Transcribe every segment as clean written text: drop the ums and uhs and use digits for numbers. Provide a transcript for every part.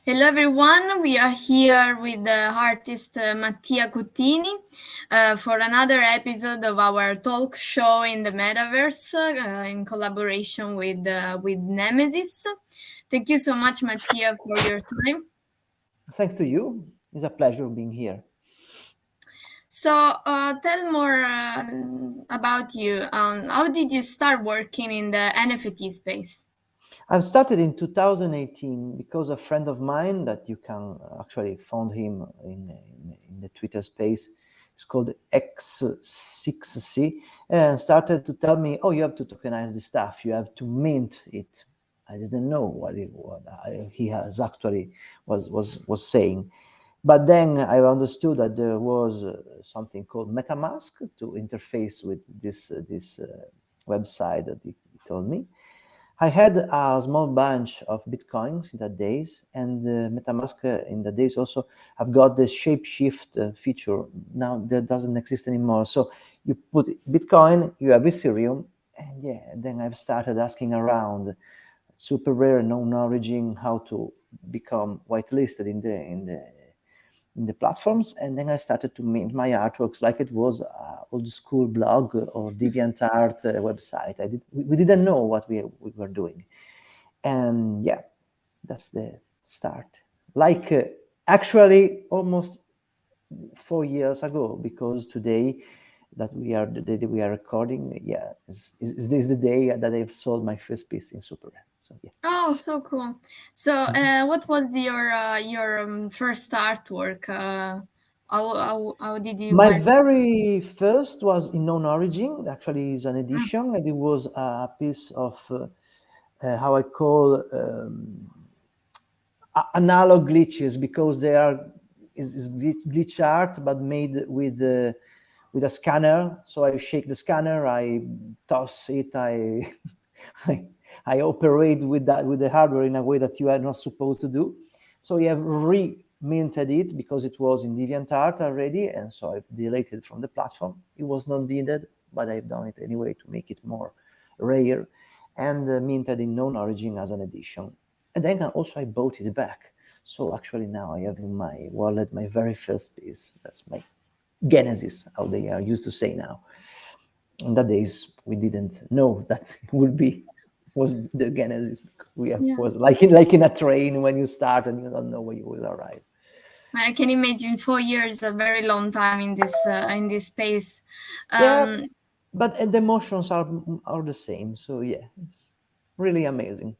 Hello everyone, we are here with the artist Mattia Cuttini for another episode of our talk show in the metaverse in collaboration with Nemesis. Thank you so much, Mattia, for your time. Thanks to you. It's a pleasure being here. So tell more about you. How did you start working in the NFT space? I've started in 2018 because a friend of mine that you can actually find him in the Twitter space, it's called X6C, started to tell me, oh, you have to tokenize this stuff, you have to mint it. I didn't know he has actually was saying. But then I understood that there was something called MetaMask to interface with this website that he told me. I had a small bunch of bitcoins in that days, and MetaMask in the days also have got the shapeshift feature. Now that doesn't exist anymore. So you put Bitcoin, you have Ethereum, and yeah, then I've started asking around super rare, known origin, how to become whitelisted in the platforms, and then I started to mint my artworks like it was an old school blog or DeviantArt website. We didn't know what we were doing, and yeah, that's the start. Like actually almost 4 years ago, because today that the day that we are recording, yeah, is this the day that I've sold my first piece in Super Rare. So yeah. Oh, so cool. So, what was your first artwork? How did you My went? very first was in known origin. Actually, is an edition, and it was a piece of how I call analog glitches, because they are is glitch art, but made with a scanner. So I shake the scanner, I toss it, I, I operate with the hardware in a way that you are not supposed to do. So you have re-minted it because it was in DeviantArt already, and so I deleted from the platform. It was not needed, but I've done it anyway to make it more rare, and minted in known origin as an edition. And then also I bought it back. So actually now I have in my wallet my very first piece. That's my genesis, how they are used to say now. In that days we didn't know that it would be was the genesis. Yeah, Was like in a train when you start and you don't know where you will arrive. I can imagine 4 years, a very long time in this space. Yeah, Um, but the emotions are the same. So yeah, it's really amazing.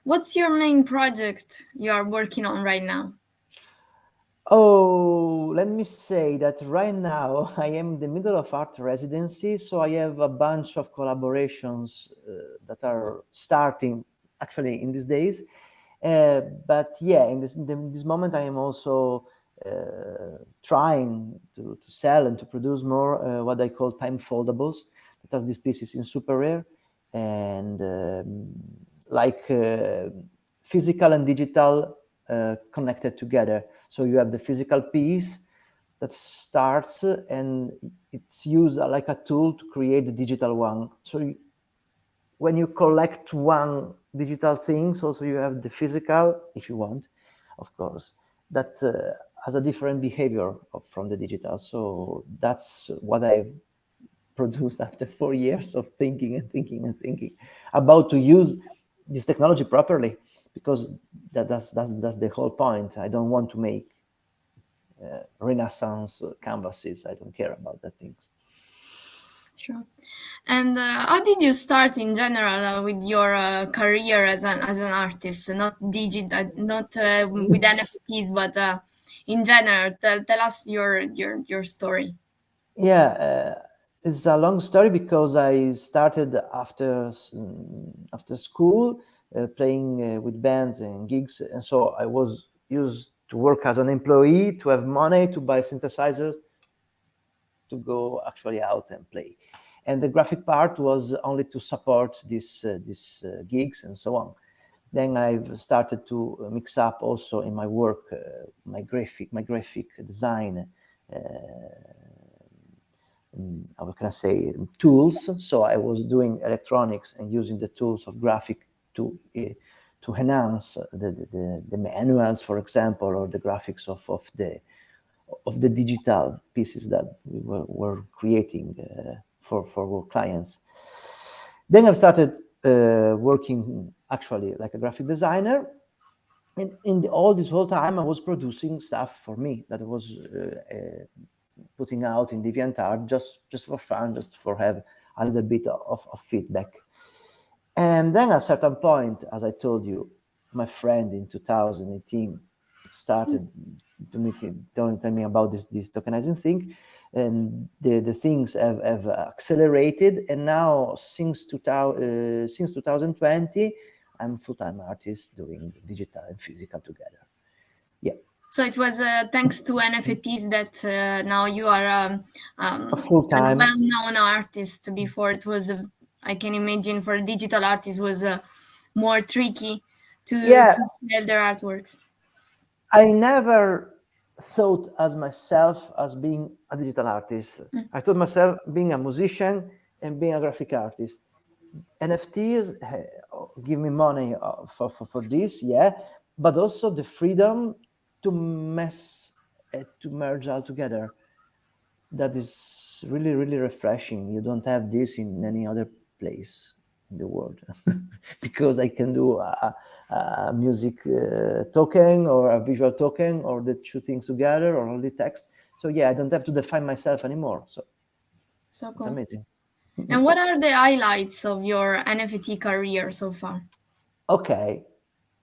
what's your main project you are working on right now? Oh, let me say that right now I am in the middle of art residency, so I have a bunch of collaborations that are starting actually in these days. But yeah, in this moment, I am also trying to sell and to produce more what I call time foldables. That has these pieces in super rare and like physical and digital connected together. So you have the physical piece that starts and it's used like a tool to create the digital one. So when you collect one digital things, also you have the physical, if you want, of course, that has a different behavior from the digital. So that's what I've produced after 4 years of thinking and thinking and thinking about to use this technology properly, because that's the whole point. I don't want to make Renaissance canvases. I don't care about that things. Sure. And how did you start in general with your career as an artist? Not not with NFTs, but in general. Tell us your story. Yeah, it's a long story because I started after school playing with bands and gigs, and so I was used to work as an employee to have money to buy synthesizers to go actually out and play, and the graphic part was only to support these gigs and so on. Then I've started to mix up also in my work my graphic design. How can I say, tools. So I was doing electronics and using the tools of graphic enhance the manuals, for example, or the graphics of the digital pieces that we were creating for our clients. Then I started working actually like a graphic designer, and all this whole time I was producing stuff for me that I was putting out in DeviantArt just for fun, just for have a little bit of feedback. And then at a certain point, as I told you, my friend in 2018 started telling me about this tokenizing thing, and the things have accelerated. And now since 2020, I'm a full-time artist doing digital and physical together. Yeah. So it was thanks to NFTs that now you are a full-time, well-known artist. Before it was, I can imagine for a digital artist was more tricky to sell their artworks. I never thought as myself as being a digital artist. I thought myself being a musician and being a graphic artist. NFTs give me money for this, yeah, but also the freedom to merge all together. That is really, really refreshing. You don't have this in any other place in the world because I can do a music token or a visual token, or the two things together, or only text. So yeah, I don't have to define myself anymore. So cool. It's amazing. And what are the highlights of your NFT career so far? Okay,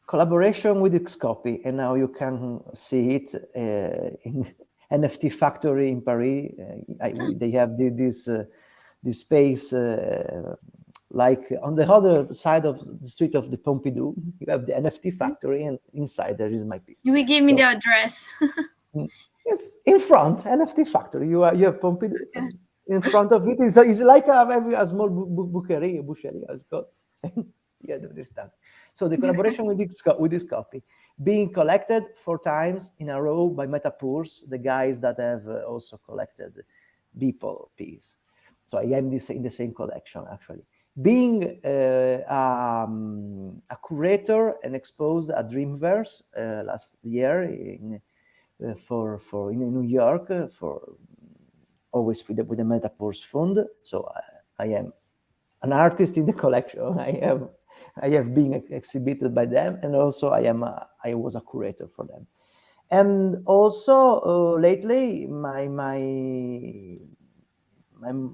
collaboration with Xcopy, and now you can see it in NFT Factory in Paris. They have this space like on the other side of the street of the Pompidou. You have the NFT Factory, and inside there is my piece. You give me the address. It's in front, NFT Factory. You have Pompidou. Okay. In front of it is like a small boucherie, it's called. Yeah, so the collaboration with Xcopy, being collected 4 times in a row by Metapours, the guys that have also collected Beeple piece. So I am in the same collection, actually. Being a curator and exposed at Dreamverse last year in New York for always with the Metapours Fund. So I am an artist in the collection. I have been exhibited by them, and also I was a curator for them. And also lately, my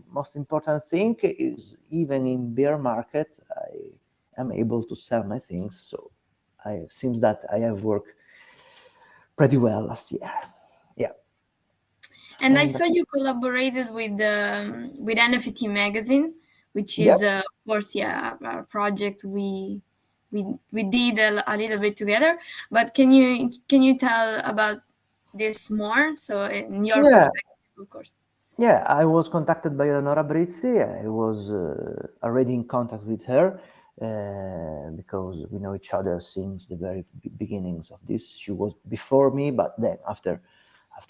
most important thing is, even in bear market, I am able to sell my things. So it seems that I have worked pretty well last year. Yeah. And I saw you collaborated with NFT Magazine, which is of course a project we did a little bit together. But can you tell about this more? So in your perspective, of course. Yeah, I was contacted by Eleonora Brizzi. I was already in contact with her because we know each other since the very beginnings of this. She was before me, but then after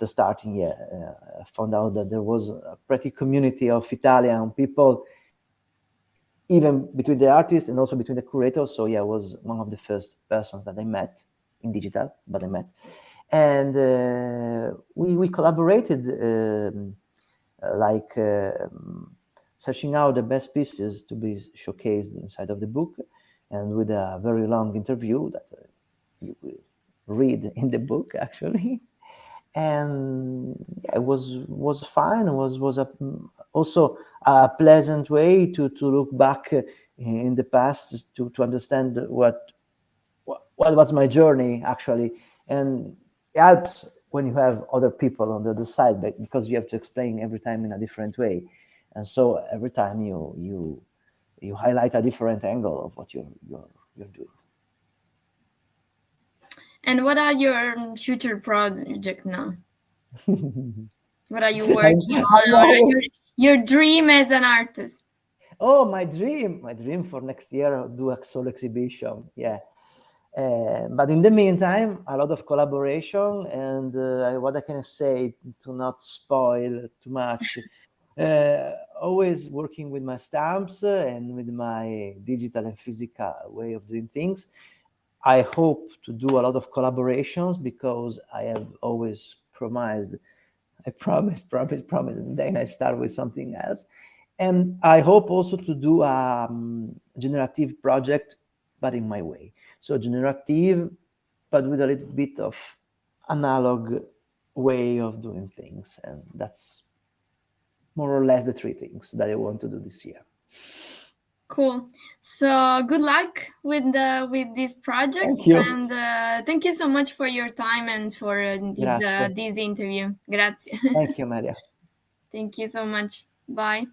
starting, I found out that there was a pretty community of Italian people, even between the artists and also between the curators. So I was one of the first persons that I met in digital, but I met. And we collaborated, searching out the best pieces to be showcased inside of the book, and with a very long interview that you will read in the book, actually. And it was fine. It was also a pleasant way to look back in the past to understand what was my journey, actually. And it helps when you have other people on the other side, because you have to explain every time in a different way, and so every time you highlight a different angle of what you're doing. And what are your future projects now? What are you working on? What are your dream as an artist? Oh, my dream for next year, I'll do a solo exhibition. Yeah. But in the meantime, a lot of collaboration, and what I can say to not spoil too much, always working with my stamps and with my digital and physical way of doing things. I hope to do a lot of collaborations because I have always promised. I promise, and then I start with something else. And I hope also to do a generative project, but in my way. So generative, but with a little bit of analog way of doing things. And that's more or less the three things that I want to do this year. Cool. So good luck with these projects. Thank you. And thank you so much for your time and for this Grazie. this interview. Grazie. Thank you, Maria. Thank you so much. Bye.